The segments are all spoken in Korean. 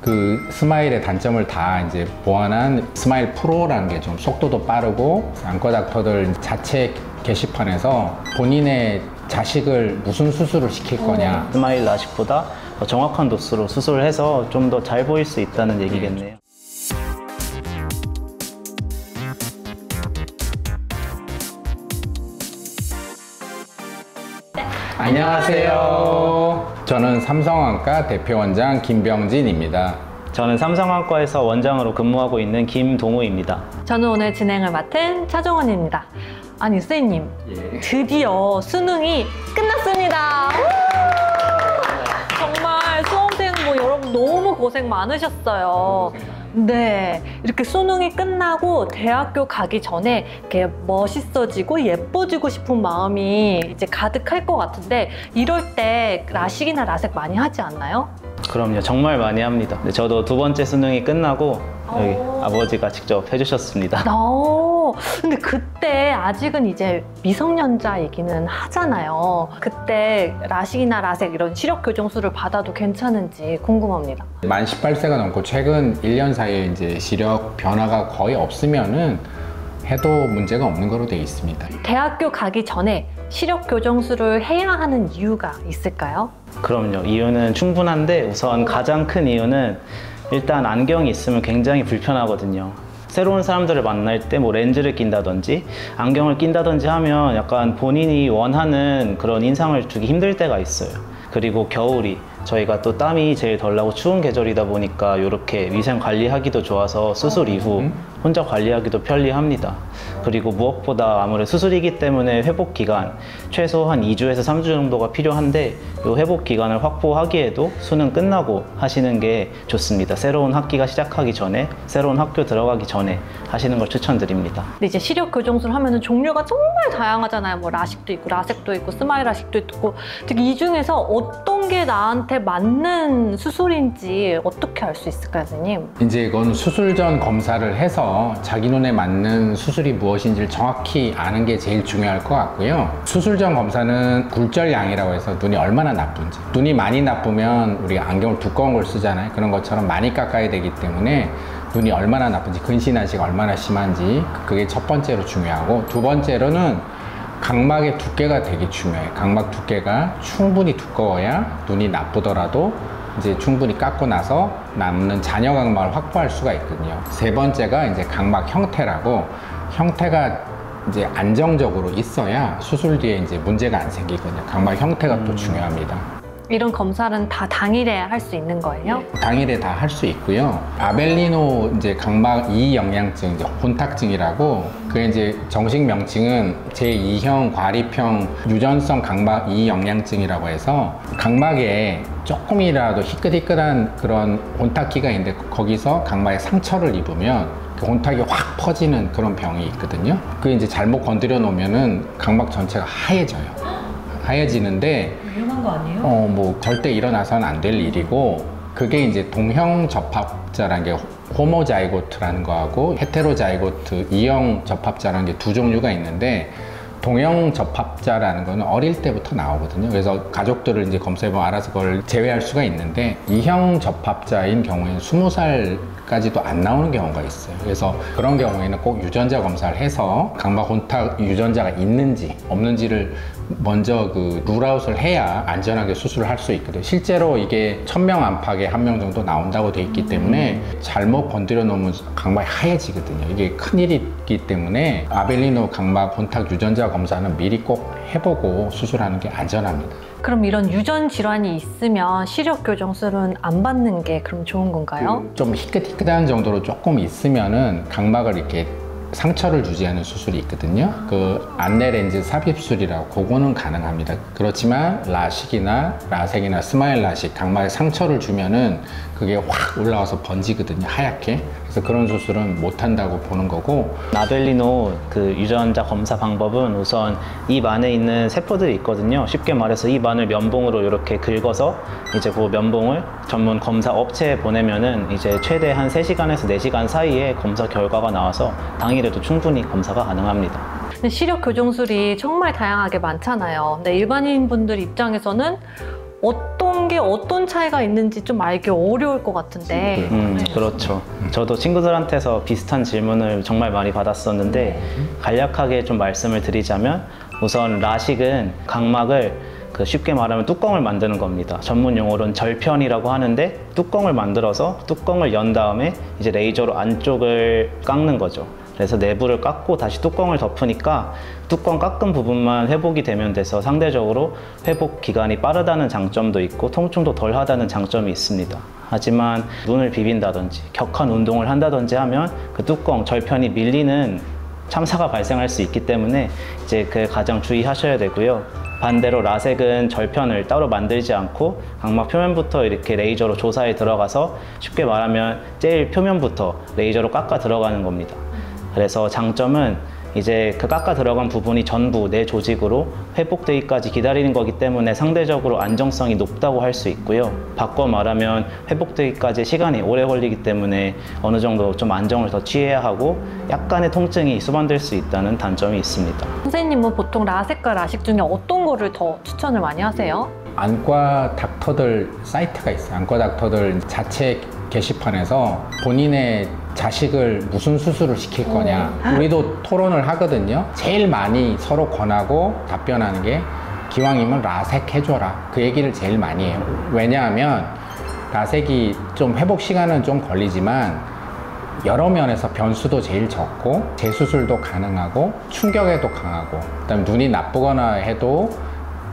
그 스마일의 단점을 다 이제 보완한 스마일 프로라는 게 좀 속도도 빠르고 안과 닥터들 자체 게시판에서 본인의 자식을 무슨 수술을 시킬 거냐, 스마일 라식보다 더 정확한 도수로 수술을 해서 좀 더 잘 보일 수 있다는 얘기겠네요. 안녕하세요. 저는 삼성안과 대표원장 김병진입니다. 저는 삼성안과에서 원장으로 근무하고 있는 김동우입니다. 저는 오늘 진행을 맡은 차정원입니다. 아니 선생님, 드디어 수능이 끝났습니다. 정말 수험생 여러분 너무 고생 많으셨어요. 네, 이렇게 수능이 끝나고 대학교 가기 전에 이렇게 멋있어지고 예뻐지고 싶은 마음이 이제 가득할 것 같은데, 이럴 때 라식이나 라섹 많이 하지 않나요? 그럼요, 정말 많이 합니다. 네, 저도 두 번째 수능이 끝나고 여기 아버지가 직접 해주셨습니다. 근데 그때 아직은 이제 미성년자이기는 하잖아요. 그때 라식이나 라섹 이런 시력 교정술을 받아도 괜찮은지 궁금합니다. 만 18세가 넘고 최근 1년 사이에 이제 시력 변화가 거의 없으면은 해도 문제가 없는 거로 되어 있습니다. 대학교 가기 전에 시력 교정술을 해야 하는 이유가 있을까요? 그럼요, 이유는 충분한데 우선 가장 큰 이유는 일단 안경이 있으면 굉장히 불편하거든요. 새로운 사람들을 만날 때 뭐 렌즈를 낀다든지 안경을 낀다든지 하면 약간 본인이 원하는 그런 인상을 주기 힘들 때가 있어요. 그리고 겨울이 저희가 또 땀이 제일 덜 나고 추운 계절이다 보니까 이렇게 위생 관리하기도 좋아서 수술 이후 혼자 관리하기도 편리합니다. 그리고 무엇보다 아무래도 수술이기 때문에 회복 기간 최소 한 2주에서 3주 정도가 필요한데 이 회복 기간을 확보하기에도 수능 끝나고 하시는 게 좋습니다. 새로운 학기가 시작하기 전에, 새로운 학교 들어가기 전에 하시는 걸 추천드립니다. 근데 이제 시력 교정술 하면은 종류가 정말 다양하잖아요. 뭐 라식도 있고 라섹도 있고 스마일 라식도 있고, 특히 이 중에서 어떤 게 나한테 맞는 수술인지 어떻게 알 수 있을까요, 선생님? 이제 이건 수술 전 검사를 해서 자기 눈에 맞는 수술이 무엇인지를 정확히 아는 게 제일 중요할 것 같고요. 수술 전 검사는 굴절량이라고 해서 눈이 얼마나 나쁜지, 눈이 많이 나쁘면 우리가 안경을 두꺼운 걸 쓰잖아요. 그런 것처럼 많이 깎아야 되기 때문에 눈이 얼마나 나쁜지, 근시난시가 얼마나 심한지, 그게 첫 번째로 중요하고, 두 번째로는 각막의 두께가 되게 중요해요. 각막 두께가 충분히 두꺼워야 눈이 나쁘더라도 이제 충분히 깎고 나서 남는 잔여 각막을 확보할 수가 있거든요. 세 번째가 이제 각막 형태라고, 형태가 이제 안정적으로 있어야 수술 뒤에 이제 문제가 안 생기거든요. 각막 형태가 또 중요합니다. 이런 검사는 다 당일에 할 수 있는 거예요? 당일에 다 할 수 있고요. 아벨리노 이제 각막 이영양증, 이제 혼탁증이라고, 그게 이제 정식 명칭은 제2형 과립형 유전성 각막 이영양증이라고 해서 각막에 조금이라도 희끗희끗한 그런 혼탁기가 있는데 거기서 각막에 상처를 입으면 그 혼탁이 확 퍼지는 그런 병이 있거든요. 그게 이제 잘못 건드려 놓으면은 각막 전체가 하얘져요. 하얘지는데 위험한 거 아니에요? 뭐 절대 일어나서는 안 될 일이고, 그게 이제 동형 접합자라는 게 호모자이고트라는 거하고 헤테로자이고트 이형 접합자라는 게 두 종류가 있는데, 동형 접합자라는 거는 어릴 때부터 나오거든요. 그래서 가족들을 이제 검사해보면 알아서 그걸 제외할 수가 있는데, 이형 접합자인 경우에는 20살까지도 안 나오는 경우가 있어요. 그래서 그런 경우에는 꼭 유전자 검사를 해서 각막 혼탁 유전자가 있는지 없는지를 먼저 그 룰아웃을 해야 안전하게 수술을 할 수 있거든요. 실제로 이게 1000명 안팎에 1명 정도 나온다고 돼 있기 때문에 잘못 건드려 놓으면 각막이 하얘지거든요. 이게 큰일이기 때문에 아벨리노 각막 혼탁 유전자 검사는 미리 꼭 해보고 수술하는 게 안전합니다. 그럼 이런 유전 질환이 있으면 시력 교정술은 안 받는 게 그럼 좋은 건가요? 좀 희끗희끗한 정도로 조금 있으면은 각막을 이렇게 상처를 유지하는 수술이 있거든요. 그 안내 렌즈 삽입술이라고, 그거는 가능합니다. 그렇지만 라식이나 라섹이나 스마일 라식, 각막에 상처를 주면은 그게 확 올라와서 번지거든요, 하얗게. 그래서 그런 수술은 못 한다고 보는 거고. 아벨리노 그 유전자 검사 방법은 우선 입 안에 있는 세포들이 있거든요. 쉽게 말해서 입 안을 면봉으로 이렇게 긁어서 이제 그 면봉을 전문 검사 업체에 보내면은 이제 최대 한 3시간에서 4시간 사이에 검사 결과가 나와서 당일에도 충분히 검사가 가능합니다. 근데 시력 교정술이 정말 다양하게 많잖아요. 근데 일반인 분들 입장에서는 어떤 게 어떤 차이가 있는지 좀 알기 어려울 것 같은데. 그렇죠. 저도 친구들한테서 비슷한 질문을 정말 많이 받았었는데 간략하게 좀 말씀을 드리자면 우선 라식은 각막을 쉽게 말하면 뚜껑을 만드는 겁니다. 전문 용어로는 절편이라고 하는데 뚜껑을 만들어서 뚜껑을 연 다음에 이제 레이저로 안쪽을 깎는 거죠. 그래서 내부를 깎고 다시 뚜껑을 덮으니까 뚜껑 깎은 부분만 회복이 되면 돼서 상대적으로 회복 기간이 빠르다는 장점도 있고 통증도 덜 하다는 장점이 있습니다. 하지만 눈을 비빈다든지 격한 운동을 한다든지 하면 그 뚜껑, 절편이 밀리는 참사가 발생할 수 있기 때문에 이제 가장 주의하셔야 되고요. 반대로 라섹은 절편을 따로 만들지 않고 각막 표면부터 이렇게 레이저로 조사에 들어가서 쉽게 말하면 제일 표면부터 레이저로 깎아 들어가는 겁니다. 그래서 장점은 이제 깎아 들어간 부분이 전부 내 조직으로 회복되기까지 기다리는 거기 때문에 상대적으로 안정성이 높다고 할 수 있고요. 바꿔 말하면 회복되기까지 시간이 오래 걸리기 때문에 어느 정도 좀 안정을 더 취해야 하고 약간의 통증이 수반될 수 있다는 단점이 있습니다. 선생님은 보통 라섹과 라식 중에 어떤 거를 더 추천을 많이 하세요? 안과 닥터들 사이트가 있어요. 안과 닥터들 자체 게시판에서 본인의 자식을 무슨 수술을 시킬 거냐, 우리도 토론을 하거든요. 제일 많이 서로 권하고 답변하는 게 기왕이면 라섹 해줘라, 그 얘기를 제일 많이 해요. 왜냐하면 라섹이 좀 회복 시간은 좀 걸리지만 여러 면에서 변수도 제일 적고 재수술도 가능하고 충격에도 강하고 그다음에 눈이 나쁘거나 해도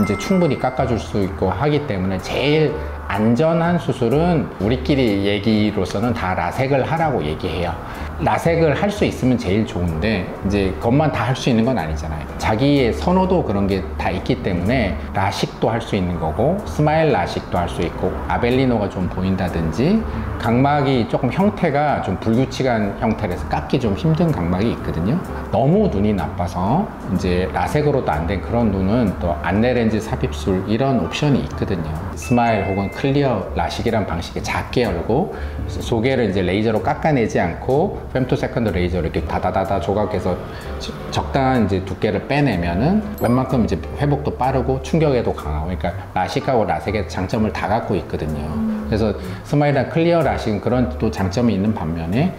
이제 충분히 깎아줄 수 있고 하기 때문에 제일 안전한 수술은 우리끼리 얘기로서는 다 라섹을 하라고 얘기해요. 라섹을 할 수 있으면 제일 좋은데 이제 그것만 다 할 수 있는 건 아니잖아요. 자기의 선호도 그런 게 다 있기 때문에 라식도 할 수 있는 거고 스마일 라식도 할 수 있고 아벨리노가 좀 보인다든지 각막이 조금 형태가 좀 불규칙한 형태라서 깎기 좀 힘든 각막이 있거든요. 너무 눈이 나빠서 이제 라섹으로도 안 된 그런 눈은 또 안내렌즈 삽입술 이런 옵션이 있거든요. 스마일 혹은 클리어 라식이란 방식에 작게 열고 소개를 이제 레이저로 깎아내지 않고 femtoseconds 레이저로 이렇게 다다다다 조각해서 적당한 이제 두께를 빼내면은 웬만큼 이제 회복도 빠르고 충격에도 강하고, 그러니까 라식하고 라섹의 장점을 다 갖고 있거든요. 그래서 스마일이나 클리어 라식은 그런 또 장점이 있는 반면에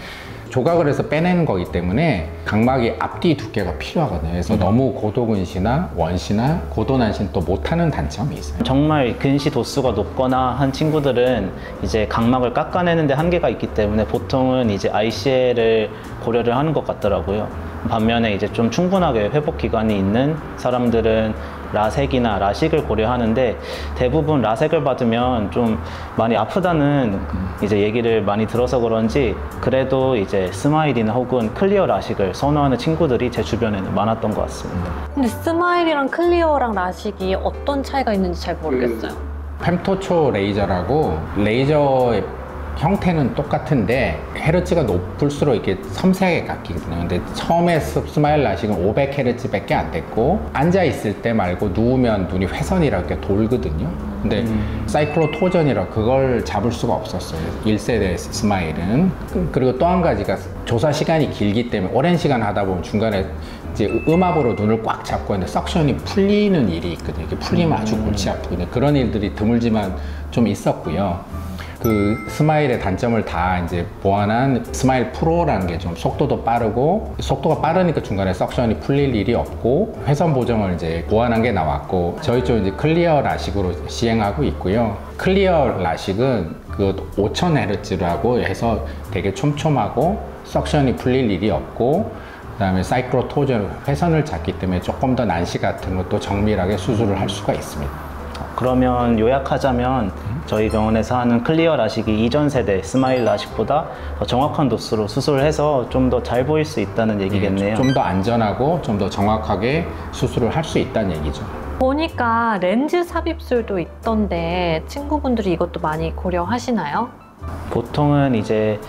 조각을 해서 빼내는 거기 때문에 각막이 앞뒤 두께가 필요하거든요. 그래서 너무 고도근시나 원시나 고도난시는 또 못하는 단점이 있어요. 정말 근시 도수가 높거나 한 친구들은 이제 각막을 깎아내는데 한계가 있기 때문에 보통은 이제 ICL을 고려를 하는 것 같더라고요. 반면에 이제 좀 충분하게 회복 기간이 있는 사람들은 라섹이나 라식을 고려하는데 대부분 라섹을 받으면 좀 많이 아프다는 이제 얘기를 많이 들어서 그런지 그래도 이제 스마일이나 혹은 클리어 라식을 선호하는 친구들이 제 주변에는 많았던 것 같습니다. 근데 스마일이랑 클리어랑 라식이 어떤 차이가 있는지 잘 모르겠어요. femtocho 레이저라고 레이저의 형태는 똑같은데 헤르츠가 높을수록 이렇게 섬세하게 깎이거든요. 근데 처음에 스마일 라식은 500Hz 밖에 안 됐고 앉아 있을 때 말고 누우면 눈이 회선이라고 이렇게 돌거든요. 근데 사이클로토전이라 그걸 잡을 수가 없었어요. 1세대 스마일은. 그리고 또 한 가지가 조사 시간이 길기 때문에 오랜 시간 하다 보면 중간에 이제 음압으로 눈을 꽉 잡고 있는데 석션이 풀리는 일이 있거든요. 이렇게 풀리면 아주 골치 아프거든요. 그런 일들이 드물지만 좀 있었고요. 그 스마일의 단점을 다 이제 보완한 스마일 프로라는 게 좀 속도도 빠르고, 속도가 빠르니까 중간에 석션이 풀릴 일이 없고 회선 보정을 이제 보완한 게 나왔고, 저희 쪽 이제 클리어 라식으로 시행하고 있고요. 클리어 라식은 그 5000Hz라고 해서 되게 촘촘하고 석션이 풀릴 일이 없고, 그다음에 사이클로토전 회선을 잡기 때문에 조금 더 난시 같은 것도 정밀하게 수술을 할 수가 있습니다. 그러면 요약하자면 저희 병원에서 하는 클리어 라식이 이전 세대 스마일 라식보다 더 정확한 도수로 수술을 해서 좀 더 잘 보일 수 있다는 얘기겠네요. 좀 더 안전하고 좀 더 정확하게 수술을 할 수 있다는 얘기죠. 보니까 렌즈 삽입술도 있던데 친구분들이 이것도 많이 고려하시나요? 보통은 이제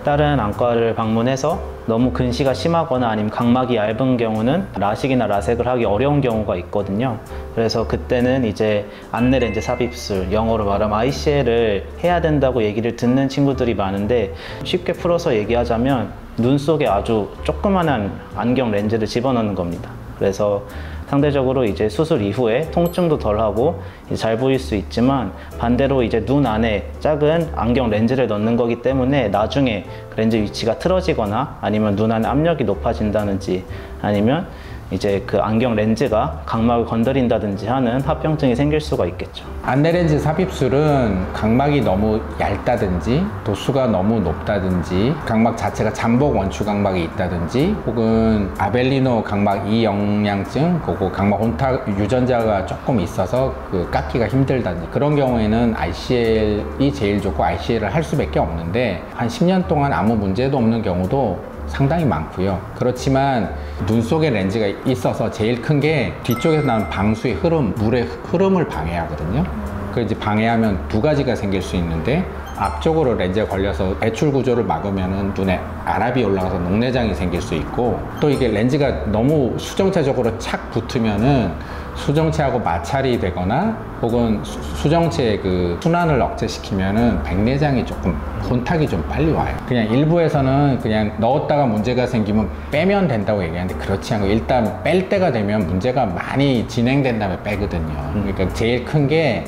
다른 안과를 방문해서 너무 근시가 심하거나 아니면 각막이 얇은 경우는 라식이나 라섹을 하기 어려운 경우가 있거든요. 그래서 그때는 이제 안내 렌즈 삽입술, 영어로 말하면 ICL을 해야 된다고 얘기를 듣는 친구들이 많은데, 쉽게 풀어서 얘기하자면 눈 속에 아주 조그만한 안경 렌즈를 집어넣는 겁니다. 그래서 상대적으로 이제 수술 이후에 통증도 덜하고 이제 잘 보일 수 있지만, 반대로 이제 눈 안에 작은 안경 렌즈를 넣는 거기 때문에 나중에 렌즈 위치가 틀어지거나 아니면 눈 안에 압력이 높아진다든지 아니면 이제 그 안경 렌즈가 각막을 건드린다든지 하는 합병증이 생길 수가 있겠죠. 안내렌즈 삽입술은 각막이 너무 얇다든지 도수가 너무 높다든지 각막 자체가 잠복 원추 각막이 있다든지 혹은 아벨리노 각막 이영양증, 그거 각막 혼탁 유전자가 조금 있어서 그 깎기가 힘들다든지 그런 경우에는 ICL이 제일 좋고 ICL을 할 수밖에 없는데, 한 10년 동안 아무 문제도 없는 경우도 상당히 많고요. 그렇지만 눈 속에 렌즈가 있어서 제일 큰 게 뒤쪽에서 나는 방수의 흐름, 물의 흐름을 방해하거든요. 그 이제 방해하면 두 가지가 생길 수 있는데, 앞쪽으로 렌즈가 걸려서 배출 구조를 막으면은 눈에 아랍이 올라가서 녹내장이 생길 수 있고, 또 이게 렌즈가 너무 수정체적으로 착 붙으면은 수정체하고 마찰이 되거나 혹은 수정체의 그 순환을 억제시키면은 백내장이 조금 혼탁이 좀 빨리 와요. 그냥 일부에서는 그냥 넣었다가 문제가 생기면 빼면 된다고 얘기하는데 그렇지 않고 일단 뺄 때가 되면 문제가 많이 진행된 다음에 빼거든요. 그러니까 제일 큰 게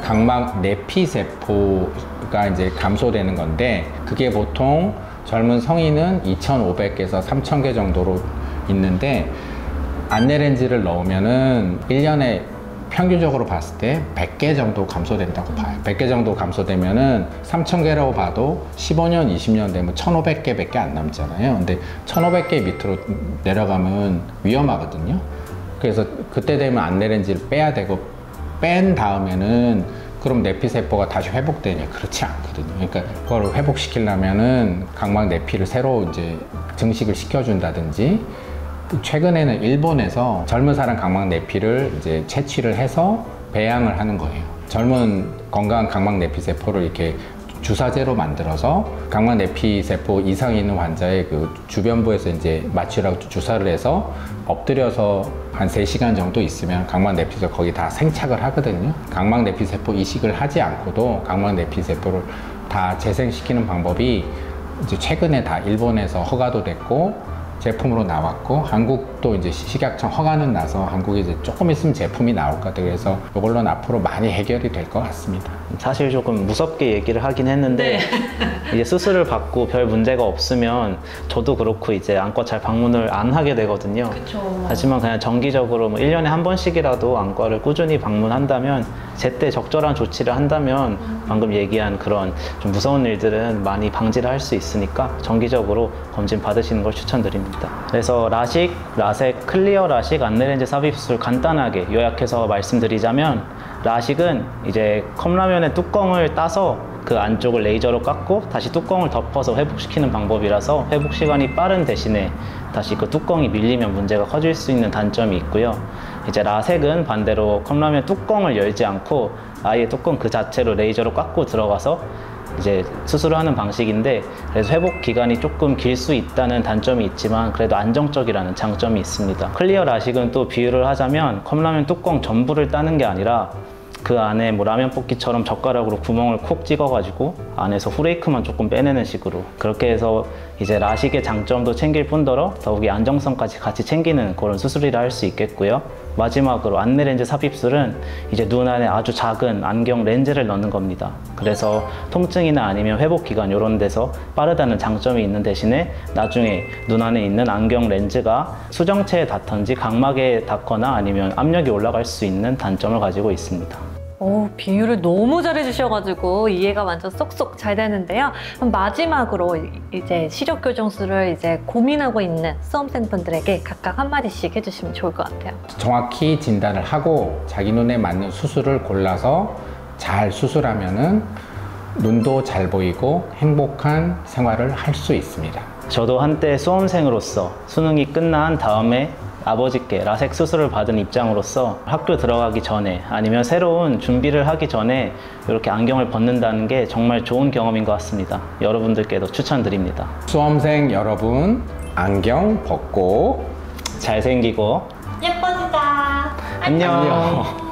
각막 내피세포가 이제 감소되는 건데, 그게 보통 젊은 성인은 2,500개에서 3,000개 정도로 있는데, 안내렌즈를 넣으면은 1년에 평균적으로 봤을 때 100개 정도 감소된다고 봐요. 100개 정도 감소되면은 3,000개라고 봐도 15년, 20년 되면 1,500개 밖에 안 남잖아요. 근데 1,500개 밑으로 내려가면 위험하거든요. 그래서 그때 되면 안내렌즈를 빼야 되고, 뺀 다음에는 그럼 내피세포가 다시 회복되냐? 그렇지 않거든요. 그러니까 그걸 회복시키려면은 각막 내피를 새로 이제 증식을 시켜준다든지, 최근에는 일본에서 젊은 사람 각막 내피를 이제 채취를 해서 배양을 하는 거예요. 젊은 건강한 각막 내피 세포를 이렇게 주사제로 만들어서 각막 내피 세포 이상이 있는 환자의 그 주변부에서 이제 마취라고 주사를 해서 엎드려서 한 3시간 정도 있으면 각막 내피 세포 거기 다 생착을 하거든요. 각막 내피 세포 이식을 하지 않고도 각막 내피 세포를 다 재생시키는 방법이 이제 최근에 다 일본에서 허가도 됐고 제품으로 나왔고, 한국도 이제 식약청 허가는 나서 한국에 이제 조금 있으면 제품이 나올 것 같아요. 그래서 이걸로는 앞으로 많이 해결이 될 것 같습니다. 사실 조금 무섭게 얘기를 하긴 했는데 이제 수술을 받고 별 문제가 없으면 저도 그렇고 이제 안과 잘 방문을 안 하게 되거든요. 그쵸. 하지만 그냥 정기적으로 뭐 1년에 한 번씩이라도 안과를 꾸준히 방문한다면, 제때 적절한 조치를 한다면 방금 얘기한 그런 좀 무서운 일들은 많이 방지를 할 수 있으니까 정기적으로 검진 받으시는 걸 추천드립니다. 그래서 라식, 라섹, 클리어 라식 안내렌즈 삽입술 간단하게 요약해서 말씀드리자면, 라식은 이제 컵라면의 뚜껑을 따서 그 안쪽을 레이저로 깎고 다시 뚜껑을 덮어서 회복시키는 방법이라서 회복 시간이 빠른 대신에 다시 그 뚜껑이 밀리면 문제가 커질 수 있는 단점이 있고요. 이제 라섹은 반대로 컵라면 뚜껑을 열지 않고 아예 뚜껑 그 자체로 레이저로 깎고 들어가서 이제 수술을 하는 방식인데, 그래서 회복 기간이 조금 길 수 있다는 단점이 있지만 그래도 안정적이라는 장점이 있습니다. 클리어 라식은 또 비유를 하자면 컵라면 뚜껑 전부를 따는 게 아니라 그 안에 뭐 라면 볶기처럼 젓가락으로 구멍을 콕 찍어가지고 안에서 후레이크만 조금 빼내는 식으로, 그렇게 해서 이제 라식의 장점도 챙길 뿐더러 더욱이 안정성까지 같이 챙기는 그런 수술이라 할 수 있겠고요. 마지막으로 안내렌즈 삽입술은 이제 눈 안에 아주 작은 안경 렌즈를 넣는 겁니다. 그래서 통증이나 아니면 회복 기간 이런 데서 빠르다는 장점이 있는 대신에 나중에 눈 안에 있는 안경 렌즈가 수정체에 닿던지 각막에 닿거나 아니면 압력이 올라갈 수 있는 단점을 가지고 있습니다. 비유를 너무 잘해 주셔가지고 이해가 완전 쏙쏙 잘 되는데요. 그럼 마지막으로 이제 시력 교정술을 이제 고민하고 있는 수험생분들에게 각각 한마디씩 해주시면 좋을 것 같아요. 정확히 진단을 하고 자기 눈에 맞는 수술을 골라서 잘 수술하면은 눈도 잘 보이고 행복한 생활을 할 수 있습니다. 저도 한때 수험생으로서 수능이 끝난 다음에 아버지께 라섹 수술을 받은 입장으로서 학교 들어가기 전에 아니면 새로운 준비를 하기 전에 이렇게 안경을 벗는다는 게 정말 좋은 경험인 것 같습니다. 여러분들께도 추천드립니다. 수험생 여러분, 안경 벗고 잘생기고 예뻐지자. 안녕.